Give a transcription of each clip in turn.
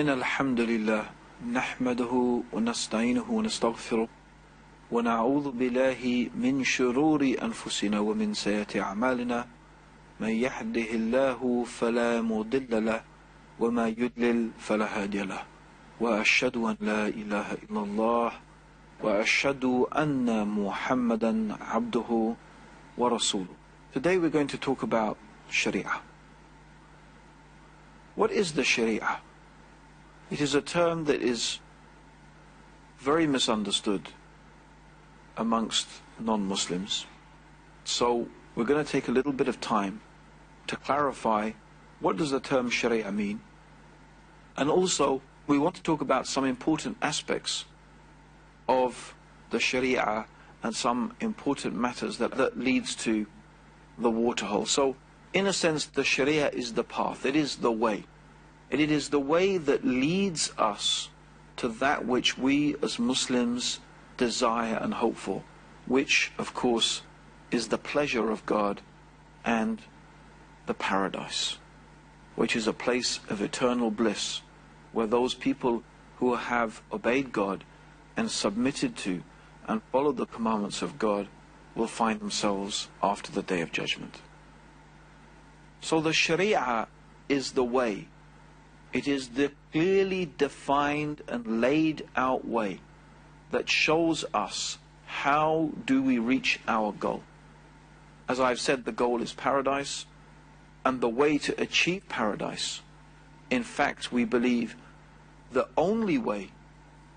إن الحمد لله نحمده ونستعينه ونستغفره ونعوذ بالله من شرور أنفسنا ومن سيئات أعمالنا من يهده الله فلا مضل له وما يضلل فلا هادي له وأشهد أن لا إله إلا الله وأشهد أن محمدا عبده ورسوله. Today we're going to talk about Sharia. What is the Sharia? It is a term that is very misunderstood amongst non-Muslims. So we're going to take a little bit of time to clarify what does the term Sharia mean. And also we want to talk about some important aspects of the Sharia and some important matters that leads to the waterhole. So in a sense the Sharia is the path, it is the way. And it is the way that leads us to that which we as Muslims desire and hope for, which of course is the pleasure of God and the paradise, which is a place of eternal bliss, where those people who have obeyed God and submitted to and followed the commandments of God will find themselves after the Day of Judgment. So the Sharia is the way. It is the clearly defined and laid out way that shows us how do we reach our goal. As I've said, the goal is paradise, and the way to achieve paradise, in fact we believe the only way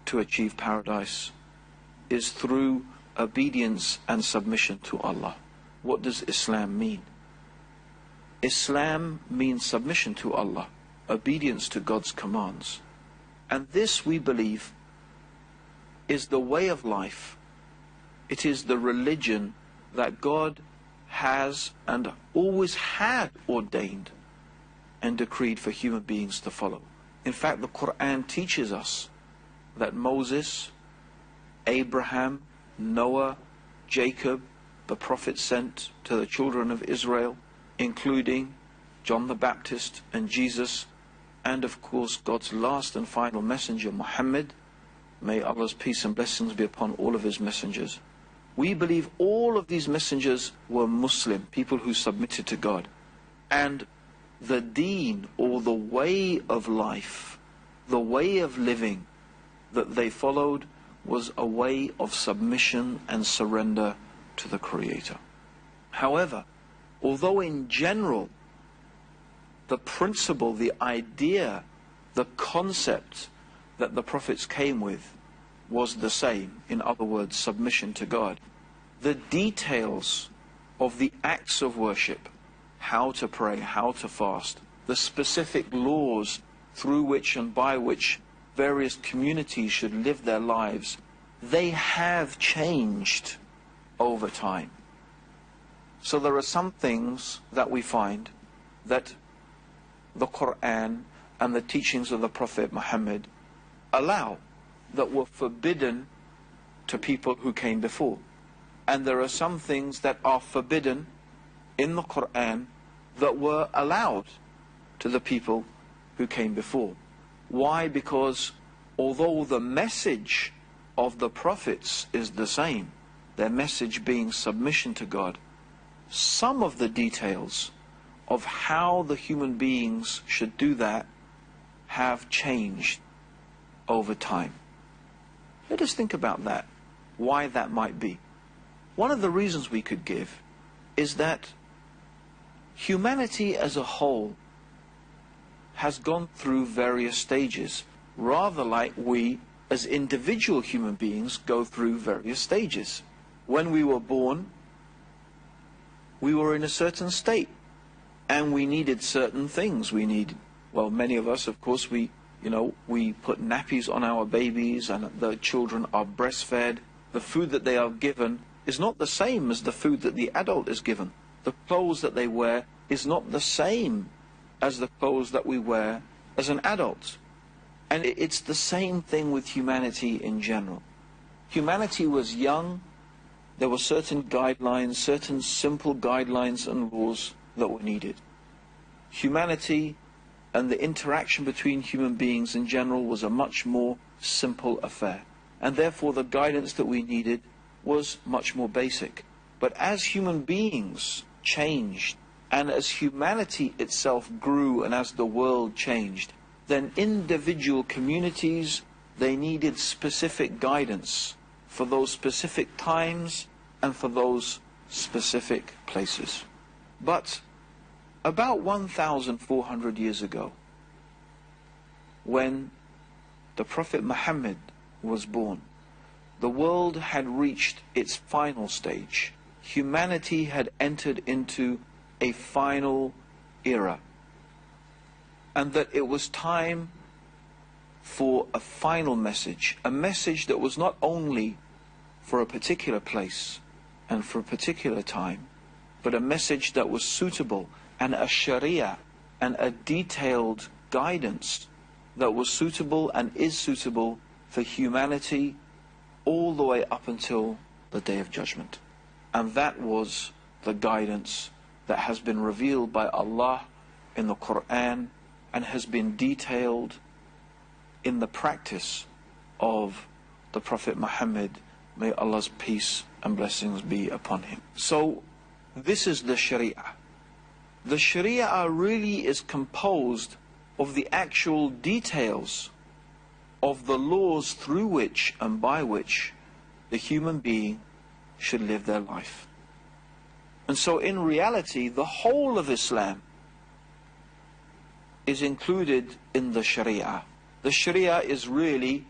to achieve paradise is through obedience and submission to Allah. What does Islam mean? Islam means submission to Allah, obedience to God's commands. And this, we believe, is the way of life. It is the religion that God has and always had ordained and decreed for human beings to follow. In fact, the Quran teaches us that Moses, Abraham, Noah, Jacob, the prophets sent to the children of Israel, including John the Baptist and Jesus, and of course God's last and final messenger, Muhammad, may Allah's peace and blessings be upon all of his messengers. We believe all of these messengers were Muslim, people who submitted to God. And the deen, or the way of life, the way of living that they followed was a way of submission and surrender to the Creator. However, although in general the principle, the idea, the concept that the prophets came with was the same, in other words, submission to God, the details of the acts of worship, how to pray, how to fast, the specific laws through which and by which various communities should live their lives, they have changed over time. So there are some things that we find that the Quran and the teachings of the Prophet Muhammad allow, that were forbidden to people who came before. And there are some things that are forbidden in the Quran that were allowed to the people who came before. Why? Because although the message of the prophets is the same, their message being submission to God, some of the details of how the human beings should do that have changed over time. Let us think about that, why that might be. One of the reasons we could give is that humanity as a whole has gone through various stages, rather like we as individual human beings go through various stages. When we were born, we were in a certain state, and we needed certain things. Well, many of us, of course, we put nappies on our babies, and the children are breastfed. The food that they are given is not the same as the food that the adult is given. The clothes that they wear is not the same as the clothes that we wear as an adult. And it's the same thing with humanity in general. Humanity was young. There were certain guidelines, certain simple guidelines and laws that were needed. Humanity and the interaction between human beings in general was a much more simple affair. And therefore the guidance that we needed was much more basic. But as human beings changed, and as humanity itself grew, and as the world changed, then individual communities, they needed specific guidance for those specific times and for those specific places. But about 1,400 years ago, when the Prophet Muhammad was born, the world had reached its final stage. Humanity had entered into a final era, and that it was time for a final message, a message that was not only for a particular place and for a particular time, but a message that was suitable, and a Sharia and a detailed guidance that was suitable and is suitable for humanity all the way up until the Day of Judgment. And that was the guidance that has been revealed by Allah in the Quran and has been detailed in the practice of the Prophet Muhammad, may Allah's peace and blessings be upon him. So this is the Sharee'ah. The Sharee'ah really is composed of the actual details of the laws through which and by which the human being should live their life. And so in reality, the whole of Islam is included in the Sharee'ah. The Sharee'ah is really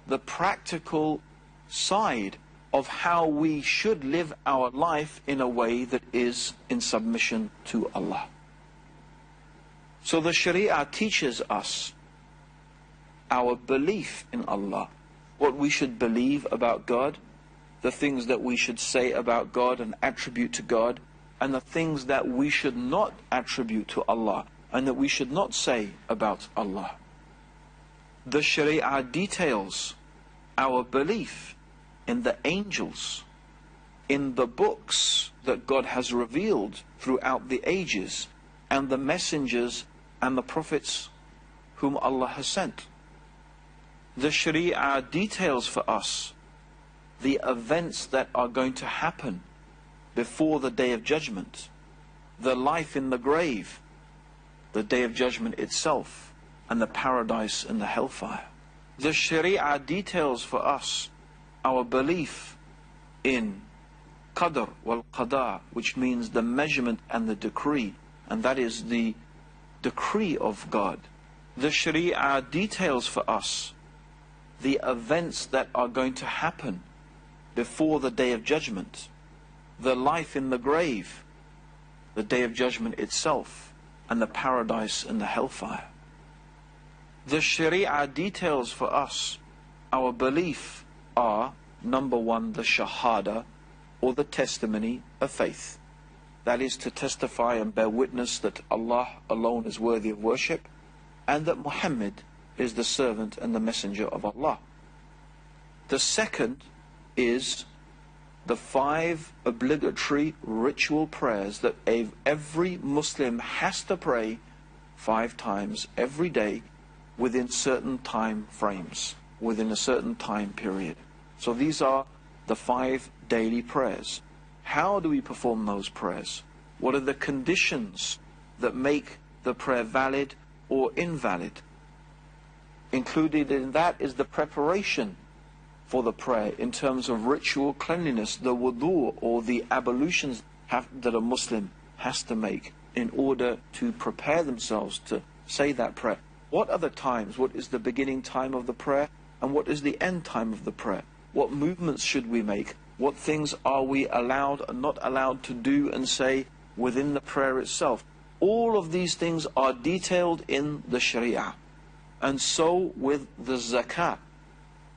the practical side of how we should live our life in a way that is in submission to Allah. So the Sharee'ah teaches us our belief in Allah, what we should believe about God, the things that we should say about God and attribute to God, and the things that we should not attribute to Allah and that we should not say about Allah. The Sharee'ah details our belief in the angels, in the books that God has revealed throughout the ages, and the messengers and the prophets whom Allah has sent. The Sharee'ah details for us the events that are going to happen before the Day of Judgment, the life in the grave, the Day of Judgment itself, and the paradise and the hellfire. The Sharee'ah details for us our belief in Qadr wal Qada, which means the measurement and the decree, and that is the decree of God. The Sharee'ah details for us the events that are going to happen before the Day of Judgment, the life in the grave, the Day of Judgment itself, and the paradise and the hellfire. The Sharee'ah details for us our belief are, number one, the Shahada, or the testimony of faith. That is to testify and bear witness that Allah alone is worthy of worship, and that Muhammad is the servant and the messenger of Allah. The second is the 5 obligatory ritual prayers that every Muslim has to pray 5 times every day within certain time frames, within a certain time period. So these are the 5 daily prayers. How do we perform those prayers? What are the conditions that make the prayer valid or invalid? Included in that is the preparation for the prayer in terms of ritual cleanliness, the wudu or the ablutions that a Muslim has to make in order to prepare themselves to say that prayer. What are the times? What is the beginning time of the prayer? And what is the end time of the prayer? What movements should we make? What things are we allowed and not allowed to do and say within the prayer itself? All of these things are detailed in the Sharee'ah. And so with the zakah,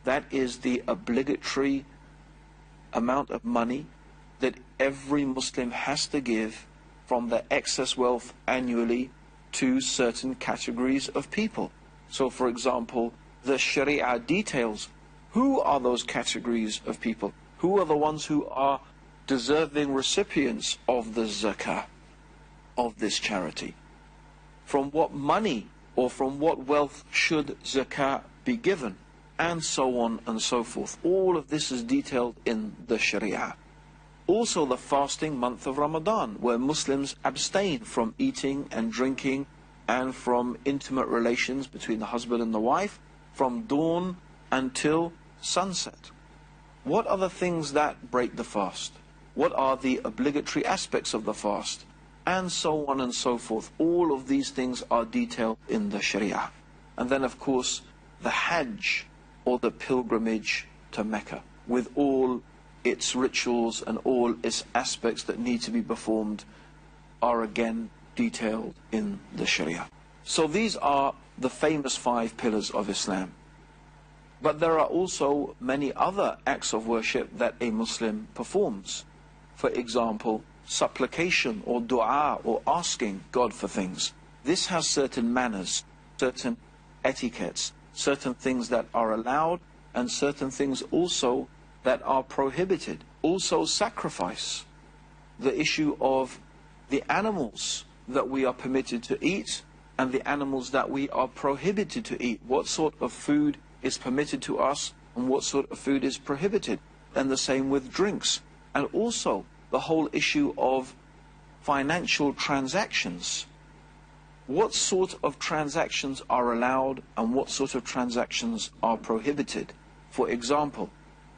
that is the obligatory amount of money that every Muslim has to give from their excess wealth annually to certain categories of people. So for example, the Sharee'ah details who are those categories of people, who are the ones who are deserving recipients of the zakah, of this charity, from what money or from what wealth should zakah be given, and so on and so forth. All of this is detailed in the Sharia. Also the fasting month of Ramadan, where Muslims abstain from eating and drinking and from intimate relations between the husband and the wife from dawn until sunset. What are the things that break the fast? What are the obligatory aspects of the fast? And so on and so forth. All of these things are detailed in the Sharia. And then of course the Hajj, or the pilgrimage to Mecca, with all its rituals and all its aspects that need to be performed, are again detailed in the Sharia. So these are the famous 5 pillars of Islam. But there are also many other acts of worship that a Muslim performs. For example, supplication or dua, or asking God for things. This has certain manners, certain etiquettes, certain things that are allowed and certain things also that are prohibited. Also sacrifice, the issue of the animals that we are permitted to eat and the animals that we are prohibited to eat. What sort of food is permitted to us and what sort of food is prohibited. And the same with drinks. And also the whole issue of financial transactions. What sort of transactions are allowed and what sort of transactions are prohibited. For example,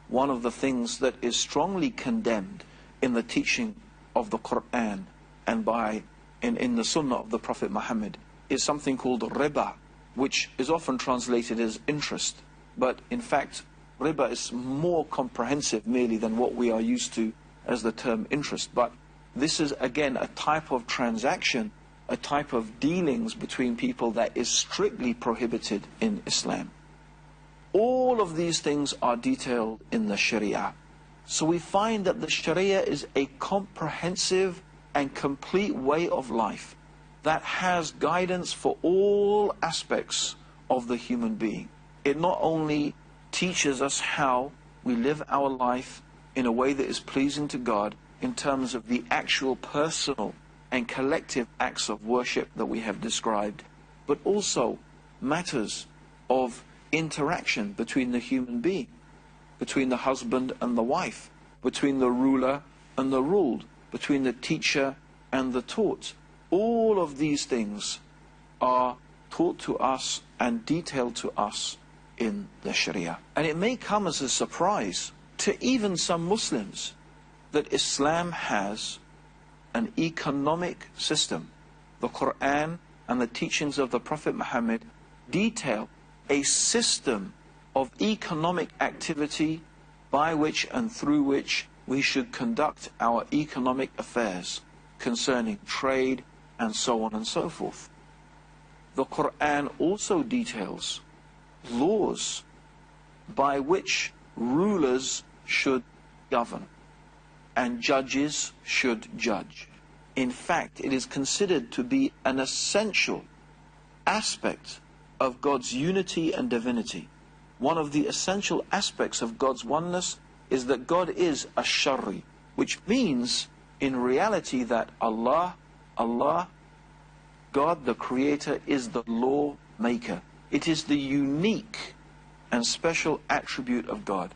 one of the things that is strongly condemned in the teaching of the Quran and in the Sunnah of the Prophet Muhammad is something called riba, which is often translated as interest. But in fact, riba is more comprehensive merely than what we are used to as the term interest. But this is again a type of transaction, a type of dealings between people that is strictly prohibited in Islam. All of these things are detailed in the Sharia. So we find that the Sharia is a comprehensive and complete way of life that has guidance for all aspects of the human being. It not only teaches us how we live our life in a way that is pleasing to God in terms of the actual personal and collective acts of worship that we have described, but also matters of interaction between the human being, between the husband and the wife, between the ruler and the ruled, between the teacher and the taught. All of these things are taught to us and detailed to us in the Sharia. And it may come as a surprise to even some Muslims that Islam has an economic system. The Quran and the teachings of the Prophet Muhammad detail a system of economic activity by which and through which we should conduct our economic affairs concerning trade and so on and so forth. The Quran also details laws by which rulers should govern and judges should judge. In fact, it is considered to be an essential aspect of God's unity and divinity. One of the essential aspects of God's oneness is that God is a Shari, which means in reality that Allah, God the Creator, is the law maker. It is the unique and special attribute of God,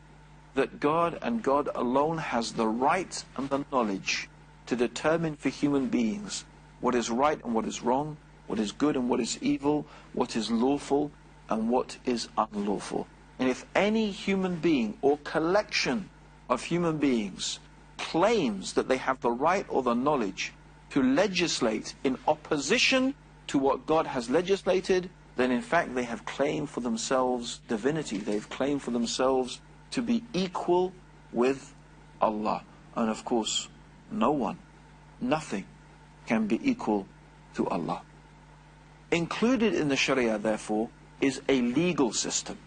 that God and God alone has the right and the knowledge to determine for human beings what is right and what is wrong, what is good and what is evil, what is lawful and what is unlawful. And if any human being or collection of human beings claims that they have the right or the knowledge to legislate in opposition to what God has legislated, then in fact they have claimed for themselves divinity. They've claimed for themselves to be equal with Allah. And of course, no one, nothing can be equal to Allah. Included in the Sharia, therefore, is a legal system.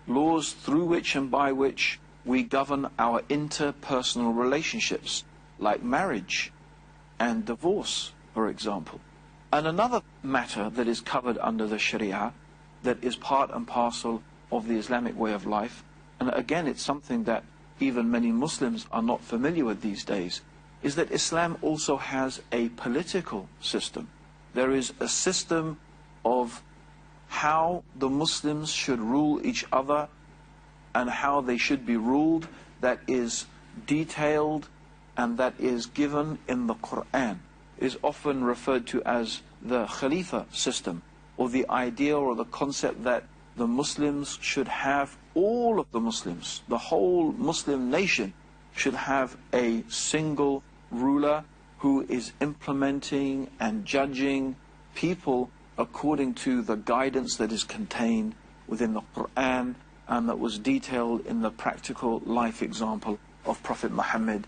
Laws through which and by which we govern our interpersonal relationships, like marriage and divorce, for example. And another matter that is covered under the Sharia, that is part and parcel of the Islamic way of life, and again it's something that even many Muslims are not familiar with these days, is that Islam also has a political system. There is a system of how the Muslims should rule each other and how they should be ruled that is detailed and that is given in the Quran. It is often referred to as the Khalifa system, or the idea or the concept that the Muslims should have, all of the Muslims, the whole Muslim nation should have a single ruler who is implementing and judging people according to the guidance that is contained within the Quran and that was detailed in the practical life example of Prophet Muhammad,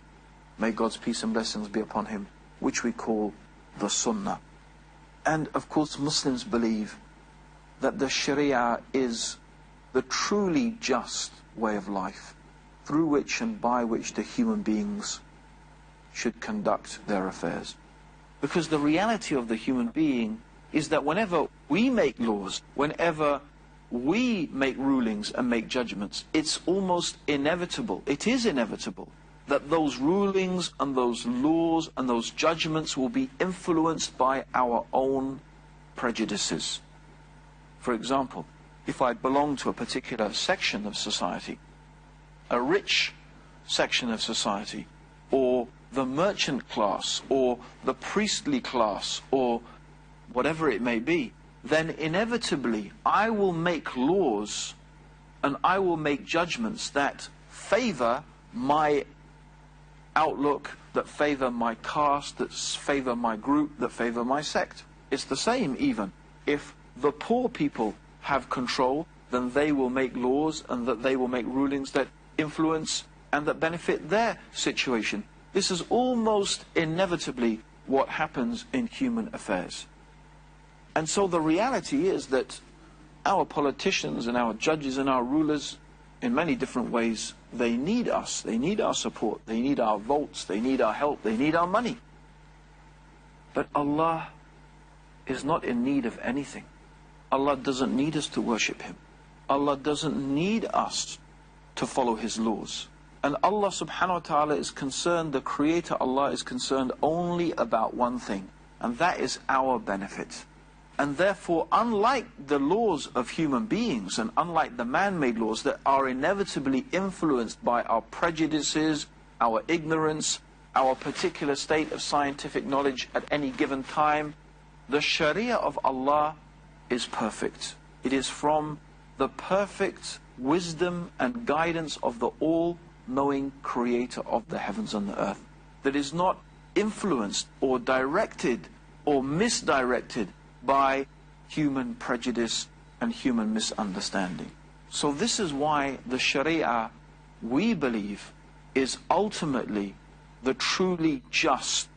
may God's peace and blessings be upon him, which we call the Sunnah. And of course Muslims believe that the Sharia is the truly just way of life through which and by which the human beings should conduct their affairs. Because the reality of the human being is that whenever we make laws, whenever we make rulings and make judgments, it's almost inevitable, it is inevitable, that those rulings and those laws and those judgments will be influenced by our own prejudices. For example, if I belong to a particular section of society, a rich section of society, or the merchant class, or the priestly class, or whatever it may be, then inevitably I will make laws and I will make judgments that favor my outlook, that favor my caste, that favor my group, that favor my sect. It's the same even. If the poor people have control, then they will make laws and that they will make rulings that influence and that benefit their situation. This is almost inevitably what happens in human affairs. And so the reality is that our politicians and our judges and our rulers, in many different ways, they need us. They need our support. They need our votes. They need our help. They need our money. But Allah is not in need of anything. Allah doesn't need us to worship Him. Allah doesn't need us to follow His laws. And Allah subhanahu wa ta'ala is concerned, the Creator Allah is concerned only about one thing, and that is our benefit. And therefore, unlike the laws of human beings and unlike the man-made laws that are inevitably influenced by our prejudices, our ignorance, our particular state of scientific knowledge at any given time, the Sharia of Allah is perfect. It is from the perfect wisdom and guidance of the all-knowing Creator of the heavens and the earth, that is not influenced or directed or misdirected by human prejudice and human misunderstanding. So this is why the Sharia, we believe, is ultimately the truly just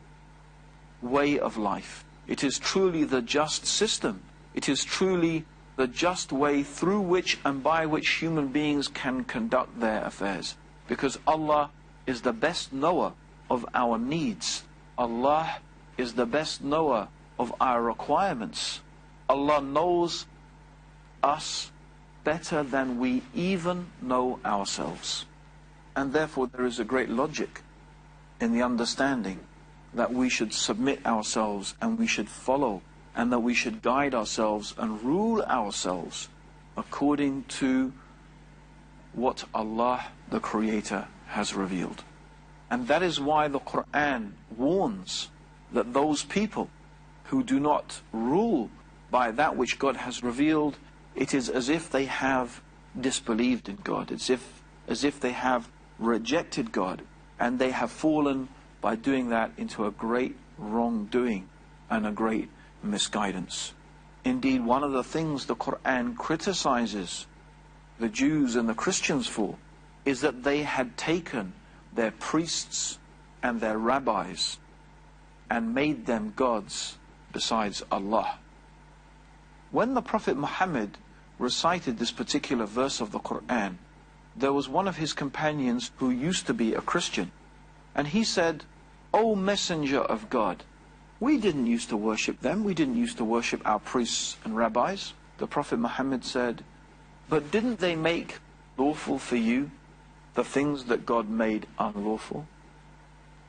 way of life. It is truly the just system. It is truly the just way through which and by which human beings can conduct their affairs. Because Allah is the best knower of our needs. Allah is the best knower of our requirements. Allah knows us better than we even know ourselves. And therefore there is a great logic in the understanding that we should submit ourselves and we should follow and that we should guide ourselves and rule ourselves according to what Allah the Creator has revealed. And that is why the Quran warns that those people who do not rule by that which God has revealed, it is as if they have disbelieved in God. It's as if they have rejected God, and they have fallen by doing that into a great wrongdoing and a great misguidance. Indeed, one of the things the Quran criticizes the Jews and the Christians for is that they had taken their priests and their rabbis and made them gods besides Allah. When the Prophet Muhammad recited this particular verse of the Quran, there was one of his companions who used to be a Christian, and he said, "O Messenger of God, we didn't used to worship them, we didn't used to worship our priests and rabbis." The Prophet Muhammad said, "But didn't they make lawful for you the things that God made unlawful?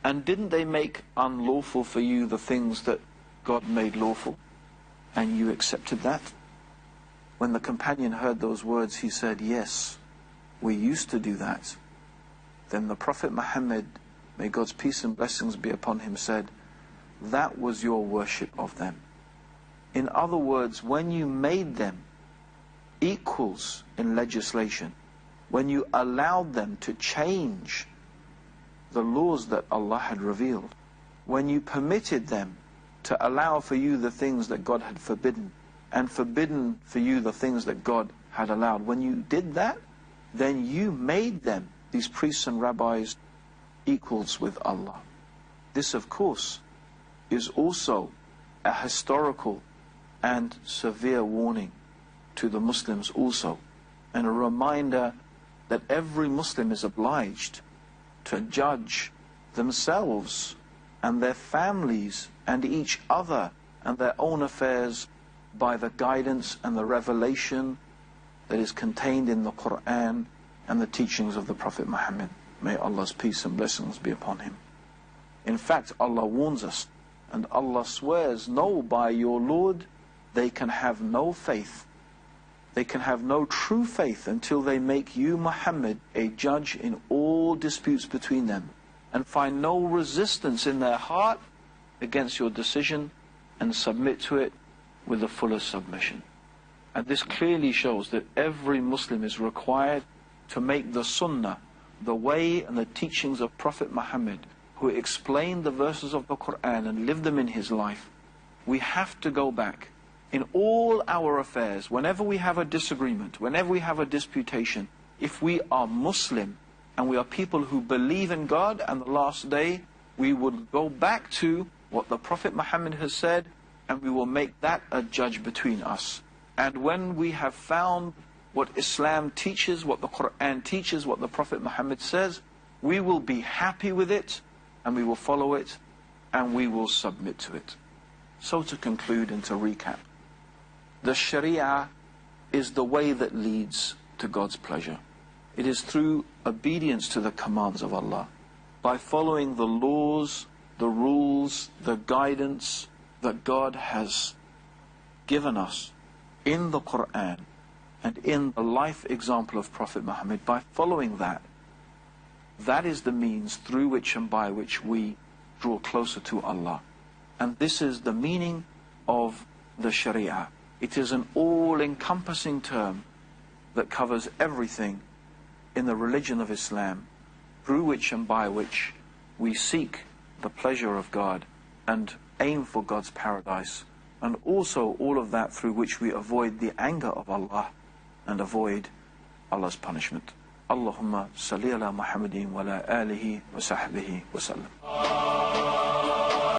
And didn't they make unlawful for you the things that God made lawful?" and you accepted that? When the companion heard those words, he said, yes, we used to do that. Then the Prophet Muhammad, may God's peace and blessings be upon him, said, that was your worship of them. In other words, when you made them equals in legislation, when you allowed them to change the laws that Allah had revealed, when you permitted them to allow for you the things that God had forbidden, and forbidden for you the things that God had allowed, when you did that, then you made them, these priests and rabbis, equals with Allah. This, of course, is also a historical and severe warning to the Muslims also, and a reminder that every Muslim is obliged to judge themselves and their families and each other and their own affairs by the guidance and the revelation that is contained in the Quran and the teachings of the Prophet Muhammad. May Allah's peace and blessings be upon him. In fact, Allah warns us, and Allah swears, no, by your Lord, they can have no faith. They can have no true faith until they make you, Muhammad, a judge in all disputes between them, and find no resistance in their heart against your decision, and submit to it with the fullest submission. And this clearly shows that every Muslim is required to make the Sunnah, the way and the teachings of Prophet Muhammad, who explained the verses of the Quran and lived them in his life. We have to go back in all our affairs, whenever we have a disagreement, whenever we have a disputation, if we are Muslim and we are people who believe in God and the last day, we would go back to what the Prophet Muhammad has said, and we will make that a judge between us. And when we have found what Islam teaches, what the Quran teaches, what the Prophet Muhammad says, we will be happy with it, and we will follow it, and we will submit to it. So to conclude and to recap, the Sharia is the way that leads to God's pleasure. It is through obedience to the commands of Allah, by following the laws, the rules, the guidance that God has given us in the Quran and in the life example of Prophet Muhammad. By following that, that is the means through which and by which we draw closer to Allah. And this is the meaning of the Sharia. It is an all-encompassing term that covers everything in the religion of Islam, through which and by which we seek the pleasure of God and aim for God's paradise, and also all of that through which we avoid the anger of Allah and avoid Allah's punishment. Allahumma salli ala Muhammadin wa ala alihi wa sahbihi wa sallam.